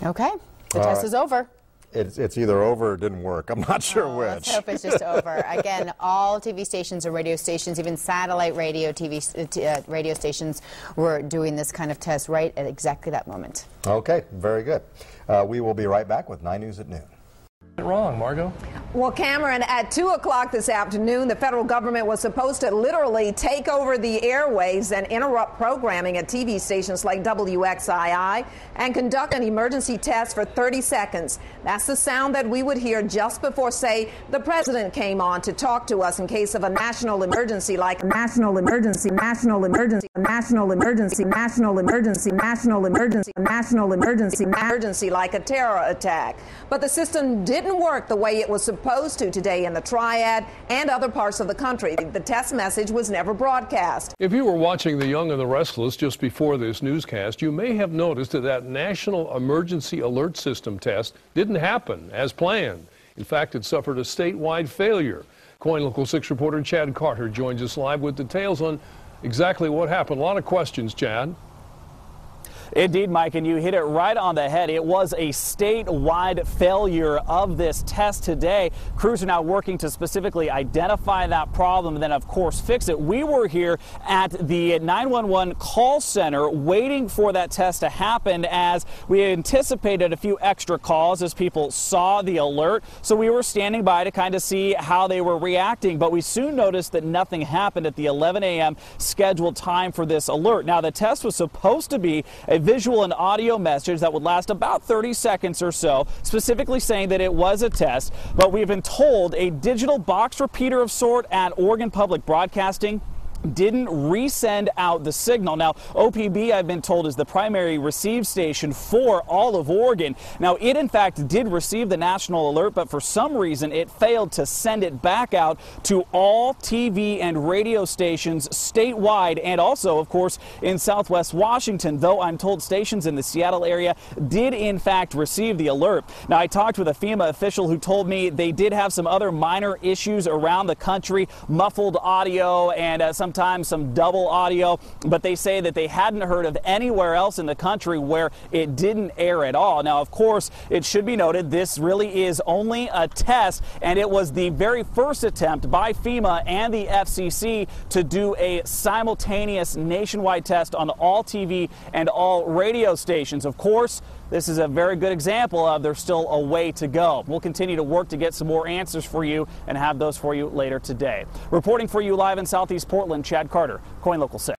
Okay, the test is over. It's either over or didn't work. I'm not sure which. Let's hope it's just over. Again, all TV stations or radio stations, even satellite radio radio stations, were doing this kind of test right at exactly that moment. Okay, very good. We will be right back with 9 News at noon. Wrong, Margot. Well, Cameron, at 2 o'clock this afternoon, the federal government was supposed to literally take over the airwaves and interrupt programming at TV stations like WXII and conduct an emergency test for 30 seconds. That's the sound that we would hear just before, say, the president came on to talk to us in case of a national emergency, like national emergency, national emergency, national emergency, national emergency, national emergency, national emergency, emergency, like a terror attack. But the system didn't work the way it was supposed to today in the Triad and other parts of the country. The test message was never broadcast. If you were watching The Young and the Restless just before this newscast, you may have noticed that National Emergency Alert System test didn't happen as planned. In fact, it suffered a statewide failure. KOIN Local 6 reporter Chad Carter joins us live with details on exactly what happened. A lot of questions, Chad. Indeed, Mike, and you hit it right on the head. It was a statewide failure of this test today. Crews are now working to specifically identify that problem and then, of course, fix it. We were here at the 911 call center waiting for that test to happen as we anticipated a few extra calls as people saw the alert. So we were standing by to kind of see how they were reacting, but we soon noticed that nothing happened at the 11 a.m. scheduled time for this alert. Now, the test was supposed to be a visual and audio message that would last about 30 seconds or so, specifically saying that it was a test, but we've been told a digital box repeater of sort at Oregon Public Broadcasting didn't resend out the signal. Now, OPB, I've been told, is the primary receive station for all of Oregon. Now, it in fact did receive the national alert, but for some reason it failed to send it back out to all TV and radio stations statewide and also, of course, in Southwest Washington, though I'm told stations in the Seattle area did in fact receive the alert. Now, I talked with a FEMA official who told me they did have some other minor issues around the country, muffled audio and sometimes some double audio, but they say that they hadn't heard of anywhere else in the country where it didn't air at all. Now, of course, it should be noted this really is only a test, and it was the very first attempt by FEMA and the FCC to do a simultaneous nationwide test on all TV and all radio stations. Of course, this is a very good example of there's still a way to go. We'll continue to work to get some more answers for you and have those for you later today. Reporting for you live in Southeast Portland, Chad Carter, KOIN Local 6.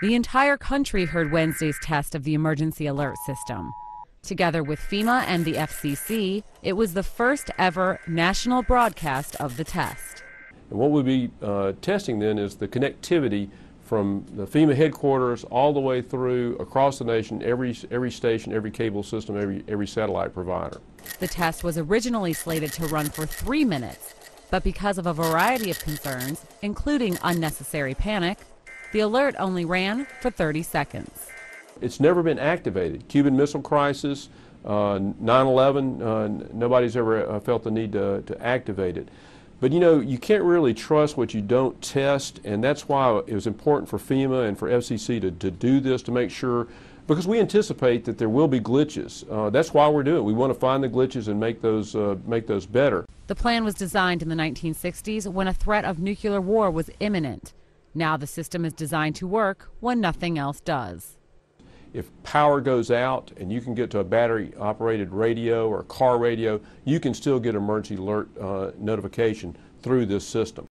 The entire country heard Wednesday's test of the emergency alert system. Together with FEMA and the FCC, it was the first ever national broadcast of the test. And what we'll be testing then is the connectivity from the FEMA headquarters all the way through across the nation, every station, every cable system, every satellite provider. The test was originally slated to run for 3 minutes, But because of a variety of concerns, including unnecessary panic, the alert only ran for 30 seconds. It's never been activated. Cuban Missile Crisis, 9/11, nobody's ever felt the need to activate it. But you know, you can't really trust what you don't test, and that's why it was important for FEMA and for FCC to do this, to make sure, because we anticipate that there will be glitches. That's why we're doing it. We want to find the glitches and make those better. The plan was designed in the 1960s when a threat of nuclear war was imminent. Now the system is designed to work when nothing else does. If power goes out and you can get to a battery-operated radio or car radio, you can still get emergency alert notification through this system.